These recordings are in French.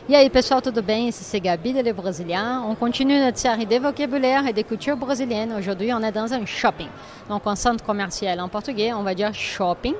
E aí, pessoal, tudo bem? Ici c'est Gabi de Les Brésiliens. On continue notre série de vocabulaire et de culture brésilienne. Aujourd'hui, on est dans un shopping. Donc, un centre commercial en portugais, on va dire shopping.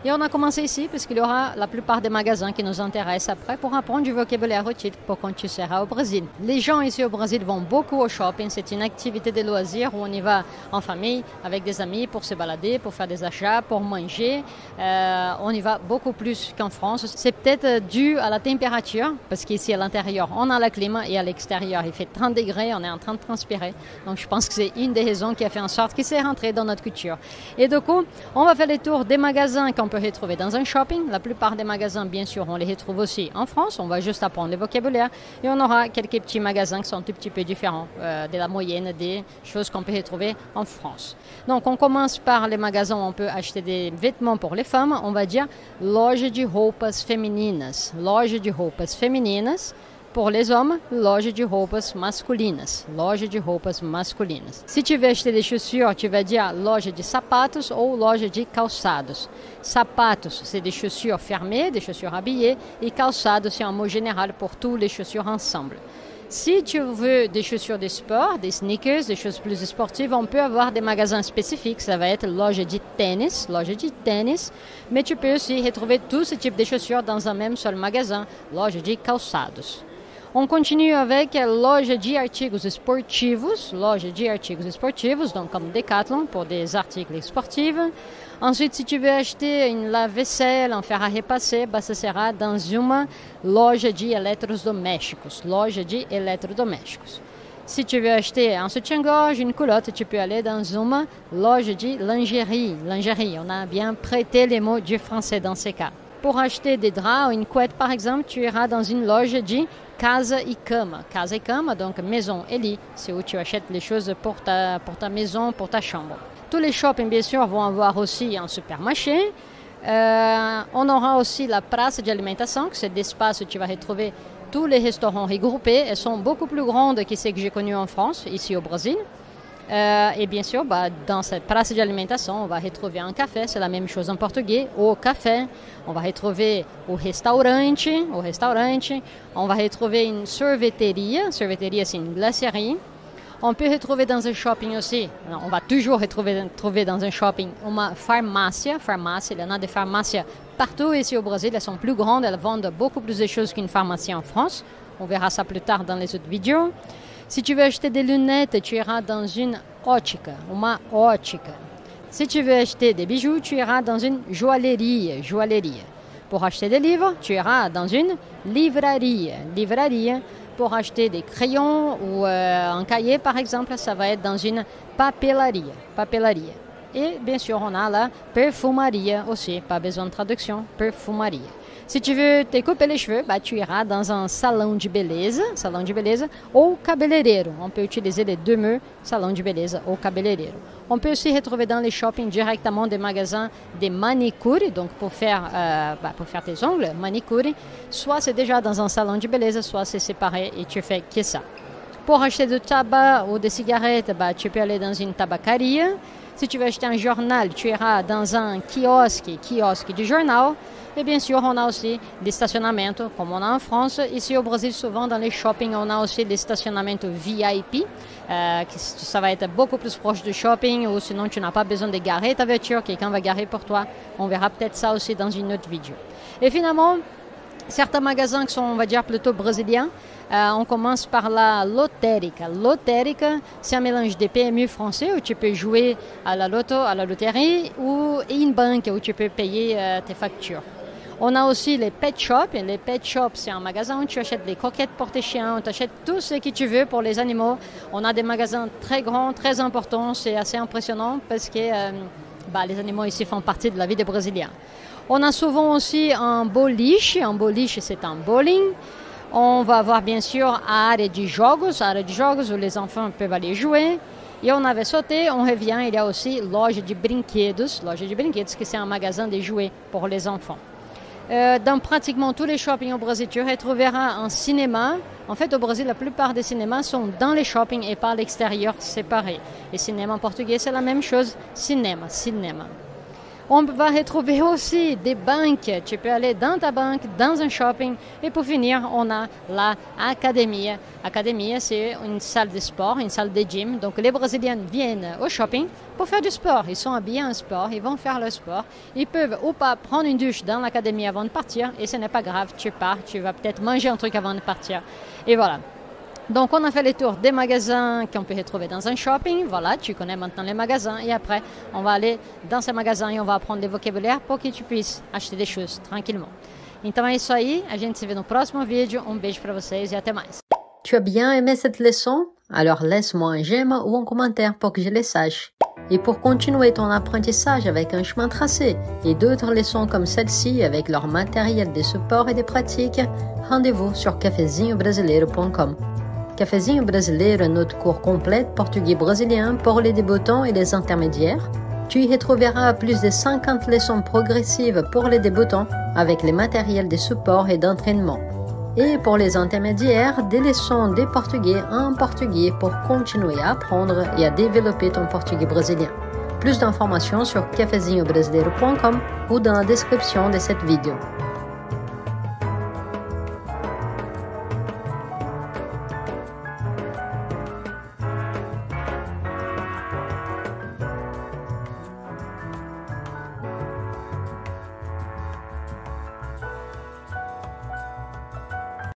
Et on a commencé ici parce qu'il y aura la plupart des magasins qui nous intéressent après pour apprendre du vocabulaire utile pour quand tu seras au Brésil. Les gens ici au Brésil vont beaucoup au shopping. C'est une activité de loisir où on y va en famille, avec des amis pour se balader, pour faire des achats, pour manger. On y va beaucoup plus qu'en France. C'est peut-être dû à la température parce qu'ici à l'intérieur, on a le climat et à l'extérieur, il fait 30 degrés, on est en train de transpirer. Donc je pense que c'est une des raisons qui a fait en sorte qu'il s'est rentré dans notre culture. Et du coup, on va faire le tour des magasins qu'on peut retrouver dans un shopping. La plupart des magasins, bien sûr, on les retrouve aussi en France. On va juste apprendre le vocabulaire et on aura quelques petits magasins qui sont un tout petit peu différents de la moyenne des choses qu'on peut retrouver en France. Donc on commence par les magasins où on peut acheter des vêtements pour les femmes. On va dire loja de roupas femininas. Loja de roupas femininas. Pour les hommes, loja de roupas masculinas. Loja de roupas masculinas. Si tu veux acheter des chaussures, tu vas dire loja de sapatos ou loja de calçados. Sapatos, c'est des chaussures fermées, des chaussures habillées. Et calçados, c'est un mot général pour toutes les chaussures ensemble. Si tu veux des chaussures de sport, des sneakers, des choses plus sportives, on peut avoir des magasins spécifiques. Ça va être loja de tennis. Mais tu peux aussi retrouver tout ce type de chaussures dans un même seul magasin, loja de calçados. On continue avec loja de artigos esportivos, donc comme Decathlon pour des articles sportifs. Ensuite, si tu veux acheter une lave-vaisselle, un fer à repasser, ça sera dans une loja de eletrodomésticos. Si tu veux acheter un soutien-gorge, une culotte, tu peux aller dans une loja de lingerie. On a bien prêté les mots du français dans ces cas. Pour acheter des draps ou une couette, par exemple, tu iras dans une loja de casa e cama, donc maison et lit. C'est où tu achètes les choses pour ta maison, pour ta chambre. Tous les shoppings, bien sûr, vont avoir aussi un supermarché. On aura aussi la place d'alimentation, c'est l'espace où tu vas retrouver tous les restaurants regroupés. Elles sont beaucoup plus grandes que ceux que j'ai connus en France, ici au Brésil. Et bien sûr, dans cette place d'alimentation, on va retrouver un café, c'est la même chose en portugais, au café. On va retrouver au restaurante. On va retrouver une sorveteria, c'est une glacerie. On peut retrouver dans un shopping aussi, on va toujours trouver dans un shopping une pharmacie. Il y en a des pharmacies partout ici au Brésil, elles sont plus grandes, elles vendent beaucoup plus de choses qu'une pharmacie en France. On verra ça plus tard dans les autres vidéos. Si tu veux acheter des lunettes, tu iras dans une ótica. Si tu veux acheter des bijoux, tu iras dans une joaillerie. Pour acheter des livres, tu iras dans une livrarie. Pour acheter des crayons ou un cahier, par exemple, ça va être dans une papelaria. Et bien sûr, on a la perfumaria aussi, pas besoin de traduction, perfumaria. Si tu veux te couper les cheveux, tu iras dans un salão de beleza ou cabeleireiro. On peut utiliser les deux mots, salão de beleza ou cabeleireiro. On peut aussi retrouver dans les shoppings directement des magasins de manicure, donc pour faire tes ongles, manicure. Soit c'est déjà dans un salon de beleza, soit c'est séparé et tu fais que ça. Pour acheter du tabac ou des cigarettes, tu peux aller dans une tabacaria. Si tu veux acheter un journal, tu iras dans un kiosque du journal. Et bien sûr, on a aussi des stationnements, comme on a en France. Ici au Brésil, souvent dans les shoppings, on a aussi des stationnements VIP. Ça va être beaucoup plus proche du shopping, ou sinon tu n'as pas besoin de garer ta voiture, quelqu'un va garer pour toi. On verra peut-être ça aussi dans une autre vidéo. Et finalement, certains magasins qui sont, on va dire, plutôt brésiliens. On commence par la lotérica. Lotérica, c'est un mélange de PMU français où tu peux jouer à la loto, à la loterie, ou une banque où tu peux payer tes factures. On a aussi les pet shops. Et les pet shops, c'est un magasin où tu achètes des croquettes pour tes chiens, où tu achètes tout ce que tu veux pour les animaux. On a des magasins très grands, très importants. C'est assez impressionnant parce que les animaux ici font partie de la vie des Brésiliens. On a souvent aussi un boliche. Un boliche, c'est un bowling. On va avoir bien sûr a área de jogos où les enfants peuvent aller jouer. Et on avait sauté, on revient, il y a aussi loja de brinquedos, qui c'est un magasin de jouets pour les enfants. Dans pratiquement tous les shoppings au Brésil, tu retrouveras un cinéma. En fait, au Brésil, la plupart des cinémas sont dans les shoppings et pas à l'extérieur, séparés. Et cinéma en portugais, c'est la même chose, cinéma. On va retrouver aussi des banques. Tu peux aller dans ta banque, dans un shopping. Et pour finir, on a l'académie. L'académie, c'est une salle de sport, une salle de gym. Donc les Brésiliens viennent au shopping pour faire du sport. Ils sont habillés en sport, ils vont faire le sport. Ils peuvent ou pas prendre une douche dans l'académie avant de partir. Et ce n'est pas grave, tu pars, tu vas peut-être manger un truc avant de partir. Et voilà. Donc, on a fait le tour des magasins qu'on peut retrouver dans un shopping. Voilà, tu connais maintenant les magasins. Et après, on va aller dans ces magasins et on va apprendre le vocabulaire pour que tu puisses acheter des choses tranquillement. Então é isso aí. A gente se vê no próximo vídeo. Beijo para vocês e até mais. Tu as bien aimé cette leçon? Alors laisse-moi un j'aime ou un commentaire pour que je le sache. Et pour continuer ton apprentissage avec un chemin tracé et d'autres leçons comme celle-ci avec leur matériel de support et de pratique, rendez-vous sur cafezinhobrasileiro.com. Cafezinho Brasileiro est notre cours complet de portugais brésilien pour les débutants et les intermédiaires. Tu y retrouveras plus de 50 leçons progressives pour les débutants avec les matériels de support et d'entraînement. Et pour les intermédiaires, des leçons de portugais en portugais pour continuer à apprendre et à développer ton portugais brésilien. Plus d'informations sur cafezinhobrasileiro.com ou dans la description de cette vidéo.